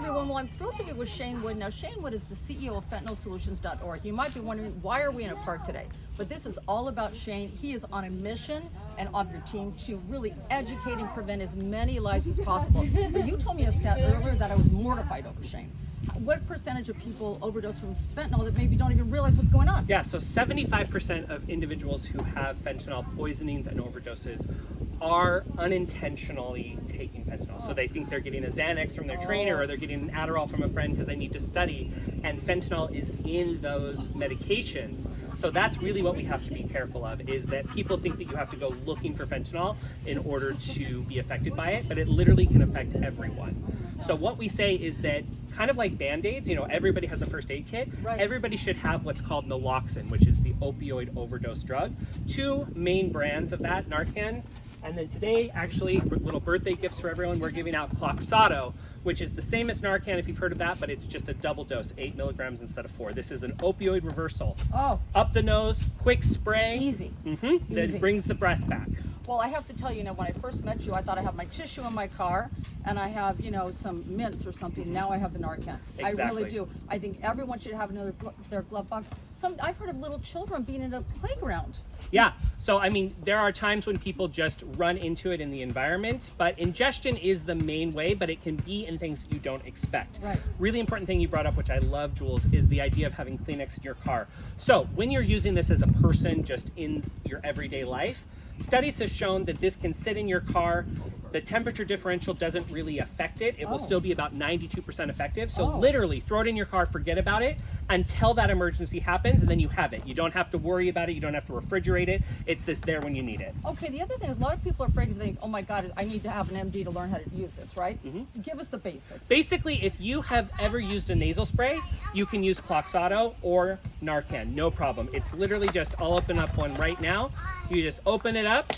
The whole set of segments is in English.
everyone. Well, I'm thrilled to be with Shane Wood. Now, Shane Wood is the CEO of Fentanyl Solutions.org. You might be wondering, why are we in a park today? But this is all about Shane. He is on a mission and of your team to really educate and prevent as many lives as possible. But you told me a stat earlier that I was mortified over, Shane. What percentage of people overdose from fentanyl that maybe don't even realize what's going on? Yeah, so 75% of individuals who have fentanyl poisonings and overdoses are unintentionally taking fentanyl. So they think they're getting a Xanax from their trainer or they're getting an Adderall from a friend because they need to study, and fentanyl is in those medications. So that's really what we have to be careful of, is that people think that you have to go looking for fentanyl in order to be affected by it, but it literally can affect everyone. So what we say is that, kind of like Band-Aids, you know, everybody has a first aid kit. Right. Everybody should have what's called naloxone, which is the opioid overdose drug. Two main brands of that, Narcan, and then today, actually, little birthday gifts for everyone, we're giving out Cloxato, which is the same as Narcan, if you've heard of that, but it's just a double dose, 8 milligrams instead of 4. This is an opioid reversal. Oh. Up the nose, quick spray. Easy. That brings the breath back. Well, I have to tell you, when I first met you, I thought I had my tissue in my car, and I have, some mints or something. Now I have the Narcan. Exactly. I really do. I think everyone should have their glove box. I've heard of little children being in a playground. Yeah, so there are times when people just run into it in the environment, but ingestion is the main way, but it can be in things that you don't expect. Right. Really important thing you brought up, which I love, Jules, is the idea of having Kleenex in your car. So when you're using this as a person just in your everyday life, studies have shown that this can sit in your car. The temperature differential doesn't really affect it. It will still be about 92% effective. So literally throw it in your car, forget about it until that emergency happens, and then you have it. You don't have to worry about it. You don't have to refrigerate it. It's just there when you need it. Okay, the other thing is a lot of people are afraid because they think, oh my God, I need to have an MD to learn how to use this, right? Give us the basics. Basically, if you have ever used a nasal spray, you can use Cloxato or Narcan, no problem. It's literally just, I'll open up one right now. You just open it up.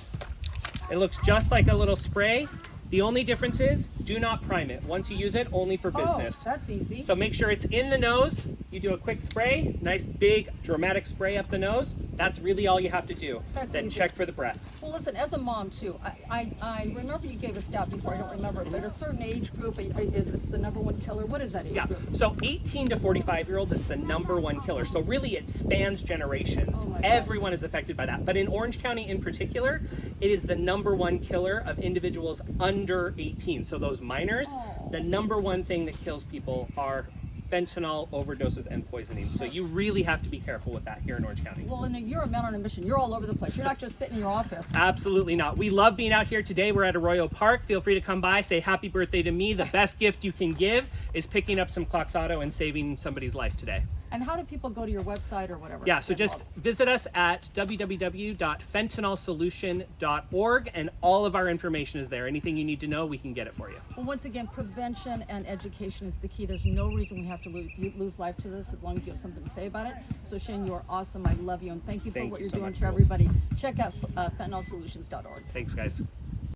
It looks just like a little spray. The only difference is, do not prime it. Once you use it, only for business. Oh, that's easy. So make sure it's in the nose. You do a quick spray, nice big dramatic spray up the nose. That's really all you have to do. Then check for the breath. Well, listen, as a mom too, I remember you gave a stat before, I don't remember it, but a certain age group, it's the #1 killer. What is that age group? So 18 to 45-year-olds is the #1 killer. So really it spans generations. Everyone is affected by that. But in Orange County in particular, it is the #1 killer of individuals under 18. So those minors, the #1 thing that kills people are fentanyl overdoses and poisoning. So you really have to be careful with that here in Orange County. Well, you're a man on a mission. You're all over the place. You're not just sitting in your office. Absolutely not. We love being out here today. We're at Arroyo Park. Feel free to come by, say happy birthday to me. The best gift you can give is picking up some Cloxato and saving somebody's life today. And how do people go to your website or whatever? Yeah, so just visit us at www.fentanylsolution.org, and all of our information is there. Anything you need to know, we can get it for you. Well, once again, prevention and education is the key. There's no reason we have to lose life to this as long as you have something to say about it. So Shane, you are awesome. I love you, and thank you for what you're doing for everybody. Check out fentanylsolutions.org. Thanks, guys.